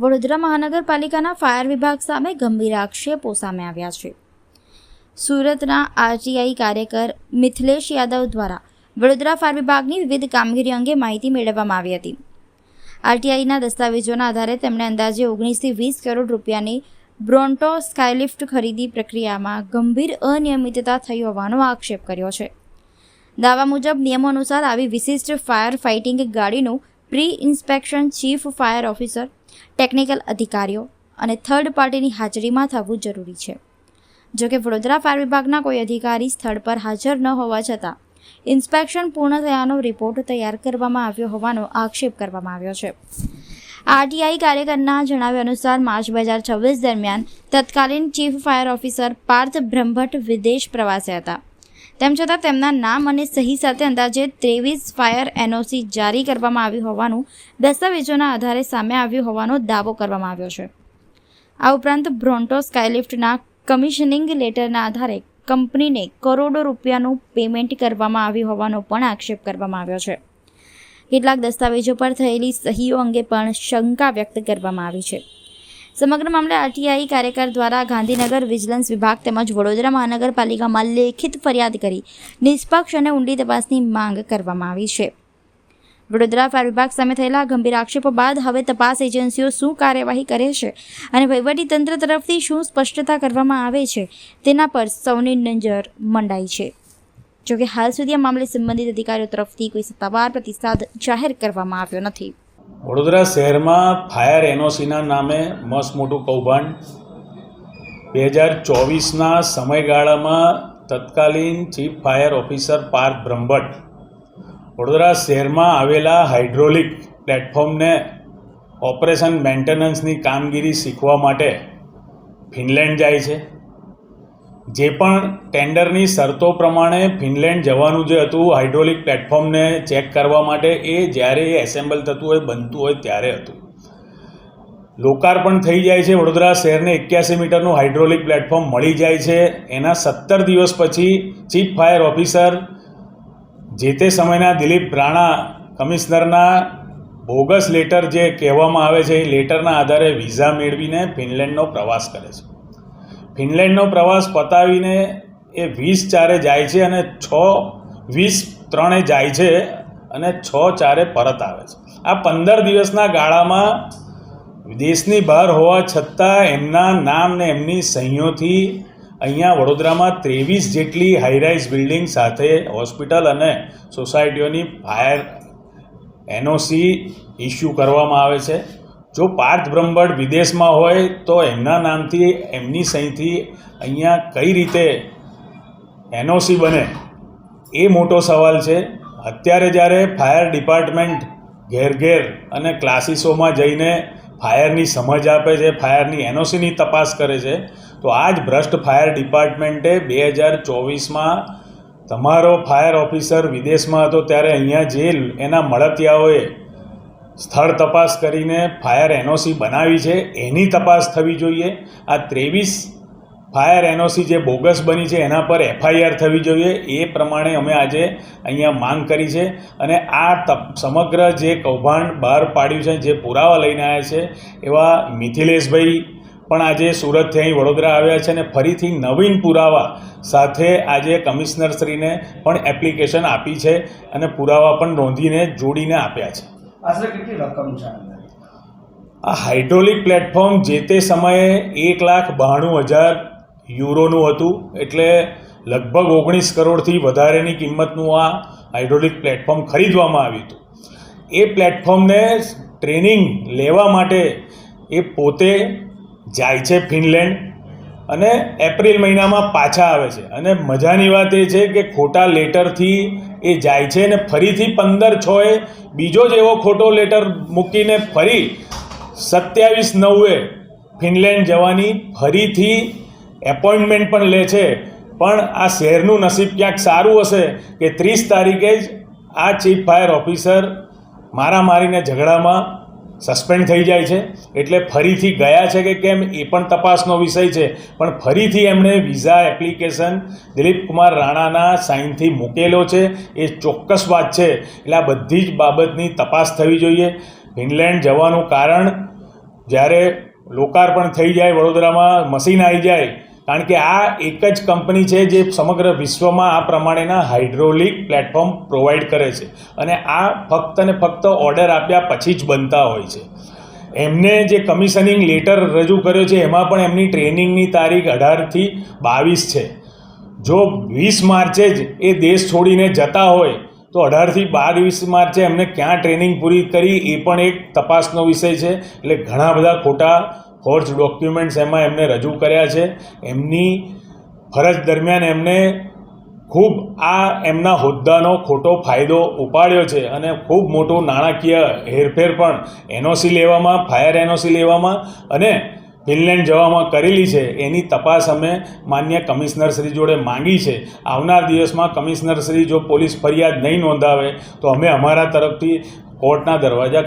વડોદરા મહાનગરપાલિકાના ફાયર વિભાગ સામે ગંભીર આક્ષેપો સામે આવ્યા છે. સુરતના આરટીઆઈ કાર્યકર મિથિલેશ યાદવ દ્વારા વડોદરા ફાયર વિભાગની વિવિધ કામગીરી અંગે માહિતી મેળવવામાં આવી હતી. આરટીઆઈના દસ્તાવેજોના આધારે તેમણે અંદાજે 19 થી 20 કરોડ રૂપિયાની બ્રોન્ટો સ્કાયલિફ્ટ ખરીદી પ્રક્રિયામાં ગંભીર અનિયમિતતા થઈ હોવાનો આક્ષેપ કર્યો છે. દાવા મુજબ નિયમો અનુસાર આવી વિશિષ્ટ ફાયર ફાઇટિંગ ગાડીનું pre inspection chief fire officer, technical અધિકારીઓ અને થર્ડ પાર્ટીની હાજરીમાં થવું જરૂરી છે. જોકે વડોદરા ફાયર વિભાગના કોઈ અધિકારી સ્થળ પર હાજર ન હોવા છતાં ઇન્સ્પેક્શન પૂર્ણ થયાનો રિપોર્ટ તૈયાર કરવામાં આવ્યો હોવાનો આક્ષેપ કરવામાં આવ્યો છે. આરટીઆઈ કાર્યકરના જણાવ્યા અનુસાર માર્ચ 2026 દરમિયાન તત્કાલીન chief fire officer Parth Brahmbhatt વિદેશ પ્રવાસે હતા. તેમ છતાં તેમના નામ અને સહી સાથે અંદાજે 23 ફાયર એનઓસી જારી કરવામાં આવી હોવાનું દસ્તાવેજોના આધારે સામે આવ્યું હોવાનો દાવો કરવામાં આવ્યો છે. આ ઉપરાંત બ્રોન્ટો સ્કાયલિફ્ટના કમિશનિંગ લેટરના આધારે કંપનીને કરોડો રૂપિયાનું પેમેન્ટ કરવામાં આવ્યું હોવાનો પણ આક્ષેપ કરવામાં આવ્યો છે. કેટલાક દસ્તાવેજો પર થયેલી સહીઓ અંગે પણ શંકા વ્યક્ત કરવામાં આવી છે. સમગ્ર મામલે આરટીઆઈ કાર્યકર દ્વારા ગાંધીનગર વિજિલન્સ વિભાગ તેમજ વડોદરા મહાનગરપાલિકામાં લેખિત ફરિયાદ કરી નિષ્પક્ષ અને ઊંડી તપાસની માંગ કરવામાં આવી છે. વડોદરા ફાયર વિભાગ સામે થયેલા ગંભીર આક્ષેપો બાદ હવે તપાસ એજન્સીઓ શું કાર્યવાહી કરે છે અને વહીવટીતંત્ર તરફથી શું સ્પષ્ટતા કરવામાં આવે છે તેના પર સૌની નજર મંડાઈ છે. જોકે હાલ સુધી આ મામલે સંબંધિત અધિકારીઓ તરફથી કોઈ સત્તાવાર પ્રતિસાદ જાહેર કરવામાં આવ્યો નથી. વડોદરા શહેરમાં ફાયર એનઓસીના નામે મસ્ત મોટું કૌભાંડ 2024ના સમયગાળામાં તત્કાલીન chief fire officer Parth Brahmbhatt Vadodara શહેરમાં આવેલા હાઇડ્રોલિક પ્લેટફોર્મને ઓપરેશન મેન્ટેનન્સની કામગીરી શીખવા માટે ફિનલેન્ડ જાય છે. જે પણ ટેન્ડરની શરતો પ્રમાણે ફિનલેન્ડ જવાનું જે હતું હાઇડ્રોલિક પ્લેટફોર્મને ચેક કરવા માટે, એ જ્યારે એ એસેમ્બલ થતું હોય, બનતું હોય ત્યારે હતું. લોકાર્પણ થઈ જાય છે. વડોદરા શહેરને 81 મીટરનું હાઇડ્રોલિક પ્લેટફોર્મ મળી જાય છે. એના 17 દિવસ પછી ચીફ ફાયર ઓફિસર જે તે સમયના દિલીપ રાણા કમિશનરના બોગસ લેટર જે કહેવામાં આવે છે, એ લેટરના આધારે વિઝા મેળવીને ફિનલેન્ડનો પ્રવાસ કરે છે. ફિનલેન્ડનો પ્રવાસ પતાવીને એ 20/4 જાય છે અને 6/20/3 જાય છે અને 6/4 પરત આવે છે. આ 15 દિવસના ગાળામાં દેશની બહાર હોવા છતાં એમના નામ ને એમની સહીઓથી અહીંયા વડોદરામાં 23 જેટલી હાઈરાઇઝ બિલ્ડિંગ સાથે હોસ્પિટલ અને સોસાયટીઓની ફાયર એનઓસી ઇસ્યુ કરવામાં આવે છે. જો પાર્થ બ્રહ્મભટ્ટ વિદેશમાં હોય તો એમના નામથી, એમની સહીથી અહીંયા કઈ રીતે એનઓસી બને, એ મોટો સવાલ છે. અત્યારે જ્યારે ફાયર ડિપાર્ટમેન્ટ ઘેર ઘેર અને ક્લાસીસોમાં જઈને ફાયરની સમજ આપે છે, ફાયરની એનઓસીની તપાસ કરે છે, તો આ જ ભ્રષ્ટ ફાયર ડિપાર્ટમેન્ટે 2024માં તમારો ફાયર ઓફિસર વિદેશમાં હતો ત્યારે અહીંયા જે એના મળતિયાઓએ સ્થળ તપાસ કરીને ફાયર એનઓસી બનાવી છે એની તપાસ થવી જોઈએ. આ 23 ફાયર એનઓસી જે બોગસ બની છે એના પર એફઆઈઆર થવી જોઈએ. એ પ્રમાણે અમે આજે અહીંયા માંગ કરી છે. અને આ સમગ્ર જે કૌભાંડ બહાર પાડ્યું છે, જે પુરાવા લઈને આવ્યા છે, એવા મિથિલેશભાઈ પણ આજે સુરતથી અહીં વડોદરા આવ્યા છે અને ફરીથી નવીન પુરાવા સાથે આજે કમિશનરશ્રીને પણ એપ્લિકેશન આપી છે અને પુરાવા પણ નોંધીને જોડીને આપ્યા છે. આશરે કેટલી રકમ છે? આ હાઇડ્રોલિક પ્લેટફોર્મ જે તે સમયે 1,92,000 યુરોનું હતું, એટલે લગભગ 19 કરોડથી વધારેની કિંમતનું આ હાઇડ્રોલિક પ્લેટફોર્મ ખરીદવામાં આવ્યું હતું. એ પ્લેટફોર્મને ટ્રેનિંગ લેવા માટે એ પોતે જાય છે ફિનલેન્ડ અને એપ્રિલ મહિનામાં પાછા આવે છે. અને મજાની વાત એ છે કે ખોટા લેટરથી એ જાય છે અને ફરીથી 15/6 બીજો જ એવો ખોટો લેટર મૂકીને ફરી 27/9 ફિનલેન્ડ જવાની ફરીથી એપોઇન્ટમેન્ટ પણ લે છે. પણ આ શહેરનું નસીબ ક્યાંક સારું હશે કે 30 તારીખે જ આ ચીફ ફાયર ઓફિસર મારામારીને ઝઘડામાં સસ્પેન્ડ થઈ જાય છે. એટલે ફરીથી ગયા છે કે કેમ એ પણ તપાસનો વિષય છે, પણ ફરીથી એમણે વિઝા એપ્લિકેશન દિલીપ કુમાર રાણાના સાઇનથી મૂકેલો છે એ ચોક્કસ વાત છે. એટલે આ બધી જ બાબતની તપાસ થવી જોઈએ. ફિનલેન્ડ જવાનું કારણ જ્યારે લોકાર્પણ થઈ જાય, વડોદરામાં મશીન આવી જાય, કારણ કે આ એક જ કંપની છે જે સમગ્ર વિશ્વમાં આ પ્રમાણેના હાઇડ્રોલિક પ્લેટફોર્મ પ્રોવાઈડ કરે છે, અને આ ફક્ત ને ફક્ત ઓર્ડર આપ્યા પછી જ બનતા હોય છે. એમને જે કમિશનિંગ લેટર રજૂ કર્યો છે એમાં પણ એમની ટ્રેનિંગની તારીખ 18થી 22 છે. જો 20 માર્ચે જ એ દેશ છોડીને જતા હોય તો 18થી 22 માર્ચે એમને ક્યાં ટ્રેનિંગ પૂરી કરી એ પણ એક તપાસનો વિષય છે. એટલે ઘણા બધા ખોટા ફોર્જ ડોક્યુમેન્ટ્સ એમાં એમને રજૂ કર્યા છે. એમની ફરજ દરમિયાન એમને ખૂબ આ એમના હોદ્દાનો ખોટો ફાયદો ઉપાડ્યો છે, અને ખૂબ મોટું નાણાકીય હેરફેર પણ એનઓસી લેવામાં, ફાયર એનઓસી લેવામાં અને ફિનલેન્ડ જવામાં કરેલી છે. એની તપાસ અમે માન્ય કમિશનરશ્રી જોડે માંગી છે. આવનાર દિવસમાં કમિશનરશ્રી જો પોલીસ ફરિયાદ નહીં નોંધાવે તો અમે અમારા તરફથી કોર્ટના દરવાજા